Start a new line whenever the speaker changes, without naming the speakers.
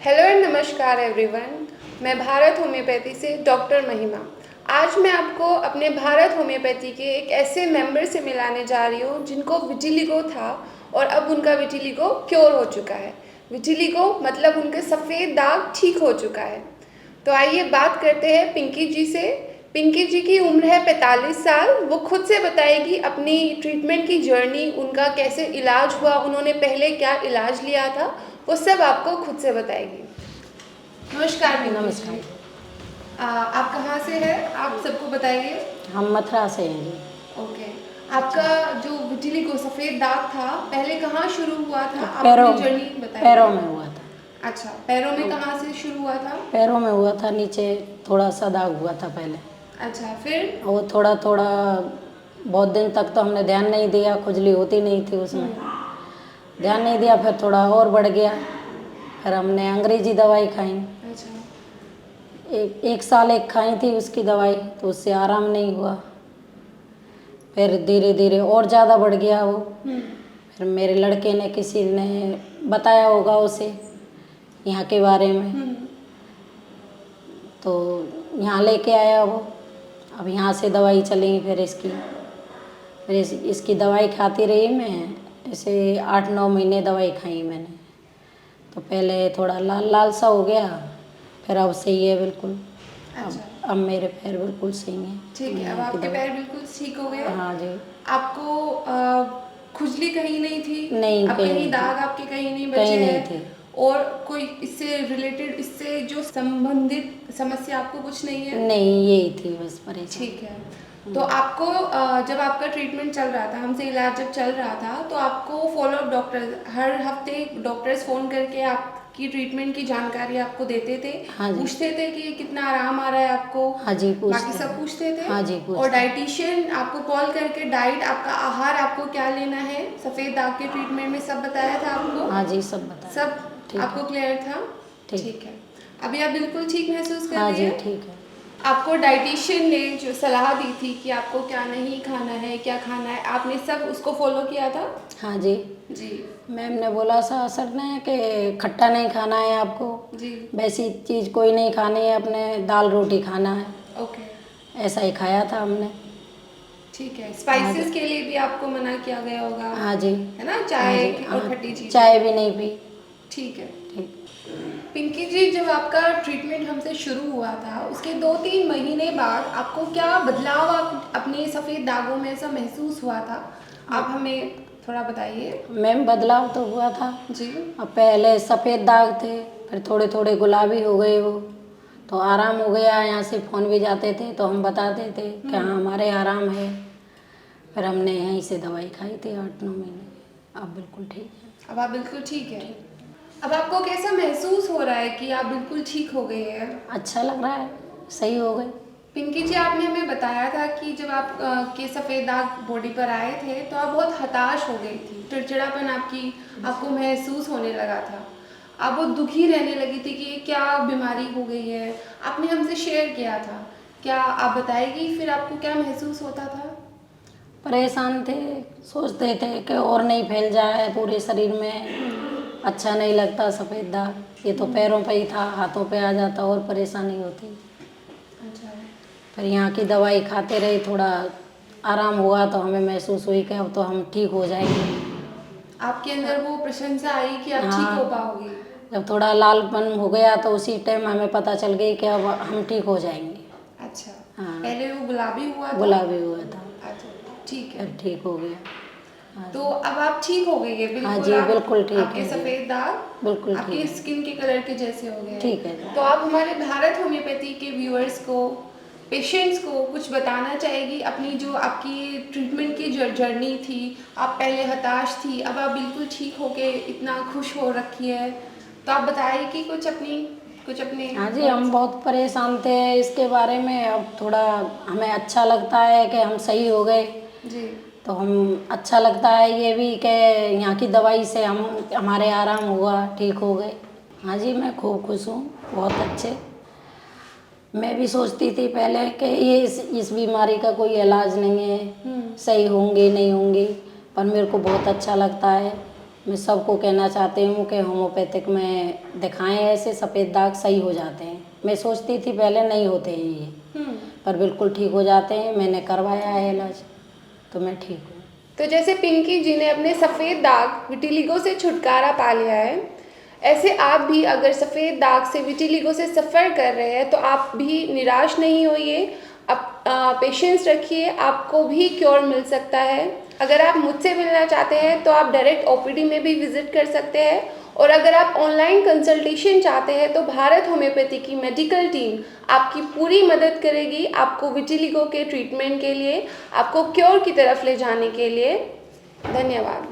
Hello and नमस्कार everyone. मैं Bharat homeopathy से डॉक्टर महिमा। आज मैं आपको अपने भारत होम्योपैथी के एक ऐसे मेंबर से मिलाने जा रही हूँ जिनको विटिलिगो था और अब उनका विटिलिगो क्योर हो चुका है। विटिलिगो मतलब उनके सफ़ेद दाग ठीक हो चुका है। तो आइए बात करते हैं पिंकी जी से। पिंकी जी की उम्र है 45 साल। वो खुद से बताएगी अपनी ट्रीटमेंट की जर्नी, उनका कैसे इलाज हुआ, उन्होंने पहले क्या इलाज लिया था, वो सब आपको खुद से बताएगी। नमस्कार पिंकी जी।
नमस्कार।
आप कहाँ से हैं? आप सबको बताइए।
हम मथुरा से हैं जी।
ओके। आपका जो विटिलिगो सफ़ेद दाग था पहले कहाँ शुरू हुआ था? आप
पैरों
अपनी जर्नी बताइए।
पैरों में हुआ था।
अच्छा, पैरों में कहाँ से शुरू हुआ था?
पैरों में हुआ था, नीचे थोड़ा सा दाग हुआ था पहले।
अच्छा, फिर?
वो थोड़ा थोड़ा बहुत दिन तक तो हमने ध्यान नहीं दिया, खुजली होती नहीं थी उसमें, ध्यान नहीं दिया। फिर थोड़ा और बढ़ गया, फिर हमने अंग्रेजी दवाई खाई।
अच्छा।
एक साल एक खाई थी उसकी दवाई, तो उससे आराम नहीं हुआ। फिर धीरे धीरे और ज़्यादा बढ़ गया वो। फिर मेरे लड़के ने, किसी ने बताया होगा उसे यहाँ के बारे में, तो यहाँ लेके आया वो। अब यहाँ से दवाई चली, फिर इसकी दवाई खाती रही मैं। ऐसे 8-9 महीने दवाई खाई मैंने। तो पहले थोड़ा लाल लाल सा हो गया, फिर अब सही है बिल्कुल।
अच्छा।
अब मेरे पैर बिल्कुल सही हैं।
ठीक है, अब
यहाँ की
आपके
दवाई,
पैर बिल्कुल ठीक हो गए।
हाँ जी।
आपको खुजली कहीं नहीं थी?
नहीं,
अब
कहीं
कहीं
नहीं
दाग
थी,
आपके कहीं नहीं बचे
कहीं नहीं
हैं?
थे।
और कोई इससे रिलेटेड, इससे जो संबंधित समस्या आपको कुछ नहीं है?
नहीं, यही थी बस परेशान।
ठीक है। तो आपको जब आपका ट्रीटमेंट चल रहा था, हमसे इलाज जब चल रहा था, तो आपको फॉलोअप डॉक्टर हर हफ्ते डॉक्टर्स फ़ोन करके आपकी ट्रीटमेंट की जानकारी आपको देते थे?
हाँ जी।
पूछते थे कि कितना आराम आ रहा है आपको?
हाँ जी,
बाकी
पूछते
सब
हैं।
पूछते थे?
हाँ जी,
और
पूछते हैं।
डाइटिशियन आपको कॉल करके डाइट, आपका आहार, आपको क्या लेना है, सफ़ेद दाग के ट्रीटमेंट में सब बताया था आपको?
हाँ जी, सब बताया।
सब
ठीक
आपको
है।
क्लियर था?
ठीक।
ठीक है। अभी आप बिल्कुल ठीक महसूस कर
हाँ
रही
जी,
हैं?
ठीक है।
आपको डाइटिशियन ने जो सलाह दी थी कि आपको क्या नहीं खाना है, क्या खाना है, आपने सब उसको फॉलो किया था?
हाँ जी।
जी।
मैम ने बोला सर ने कि खट्टा नहीं खाना है आपको,
जी।
वैसी चीज़ कोई नहीं खानी है, अपने दाल रोटी खाना है।
ओके।
ऐसा ही खाया था हमने।
ठीक है।
हाँ
स्पाइसेस
जी।
के लिए भी आपको मना किया गया होगा,
हाँ जी।
है ना?
हाँ
चाय
जी।
और
हाँ,
खट्टी चीज़ें।
चाय भी नहीं पी।
ठीक है।
ठीक।
पिंकी जी, जब आपका ट्रीटमेंट हमसे शुरू हुआ था उसके 2-3 महीने बाद आपको क्या बदलाव आप अपने सफ़ेद दागों में ऐसा महसूस हुआ था? आप हमें थोड़ा बताइए।
मैम बदलाव तो हुआ था।
जी।
अब पहले सफ़ेद दाग थे, फिर थोड़े थोड़े गुलाबी हो गए वो, तो आराम हो गया। यहाँ से फ़ोन भी जाते थे तो हम बताते थे कि हाँ हमारे आराम है। फिर हमने यहीं से दवाई खाई थी 8-9 महीने। अब बिल्कुल ठीक है।
अब आप बिल्कुल ठीक है। अब आपको कैसा महसूस हो रहा है कि आप बिल्कुल ठीक हो गए हैं?
अच्छा लग रहा है, सही हो गए।
पिंकी जी, आपने हमें बताया था कि जब आप के सफ़ेद दाग बॉडी पर आए थे तो आप बहुत हताश हो गई थी, चिड़चिड़ापन आपको महसूस होने लगा था, आप बहुत दुखी रहने लगी थी कि ये क्या बीमारी हो गई है, आपने हमसे शेयर किया था। क्या आप बताएगी फिर आपको क्या महसूस होता था?
परेशान थे, सोचते थे कि और नहीं फैल जाए पूरे शरीर में, अच्छा नहीं लगता सफ़ेद दाग। ये तो पैरों पे ही था, हाथों पे आ जाता और परेशानी होती।
अच्छा।
फिर यहाँ की दवाई खाते रहे, थोड़ा आराम हुआ तो हमें महसूस हुई कि अब तो हम ठीक हो जाएंगे।
आपके अंदर वो प्रशंसा आई कि आप ठीक हो
हाँ,
पाओगी?
जब थोड़ा लालपन हो गया तो उसी टाइम हमें पता चल गई कि अब हम ठीक हो जाएंगे।
अच्छा।
हाँ,
पहले वो गुलाबी हुआ था?
गुलाबी हुआ था,
अच्छा। ठीक है।
फिर ठीक हो गया। हाँ
तो
जी।
अब आप ठीक हो गई है
हाँ
बिल्कुल?
जी,
आप
बिल्कुल ठीक
आपके
है जी।
सफ़ेद दाग
बिल्कुल ठीक
आपके
है।
स्किन के कलर के जैसे हो गए हैं।
ठीक है जी।
तो आप हमारे भारत होम्योपैथी के व्यूअर्स को, पेशेंट्स को कुछ बताना चाहेगी अपनी जो आपकी ट्रीटमेंट की जर्नी थी? आप पहले हताश थी, अब आप बिल्कुल ठीक हो के इतना खुश हो रखी है, तो आप बताइए कि कुछ अपने
हाँ जी, हम
words।
बहुत परेशान थे इसके बारे में। अब थोड़ा हमें अच्छा लगता है कि हम सही हो गए,
जी।
तो हम अच्छा लगता है ये भी कि यहाँ की दवाई से हमारे आराम हुआ, ठीक हो गए। हाँ जी, मैं खूब खुश हूँ, बहुत अच्छे। मैं भी सोचती थी पहले कि ये इस बीमारी का कोई इलाज नहीं है, सही होंगे नहीं होंगे, पर मेरे को बहुत अच्छा लगता है। मैं सबको कहना चाहती हूँ कि होम्योपैथिक में दिखाएं, ऐसे सफ़ेद दाग सही हो जाते हैं। मैं सोचती थी पहले नहीं होते हैं ये, पर बिल्कुल ठीक हो जाते हैं। मैंने करवाया है इलाज, तो मैं ठीक हूँ।
तो जैसे पिंकी जी ने अपने सफ़ेद दाग विटिलिगो से छुटकारा पा लिया है, ऐसे आप भी अगर सफ़ेद दाग से विटिलिगो से सफ़र कर रहे हैं तो आप भी निराश नहीं होइए, आप पेशेंस रखिए, आपको भी क्योर मिल सकता है। अगर आप मुझसे मिलना चाहते हैं तो आप डायरेक्ट ओपीडी में भी विज़िट कर सकते हैं, और अगर आप ऑनलाइन कंसल्टेशन चाहते हैं तो भारत होम्योपैथी की मेडिकल टीम आपकी पूरी मदद करेगी, आपको विटिलिगो के ट्रीटमेंट के लिए, आपको क्योर की तरफ ले जाने के लिए। धन्यवाद।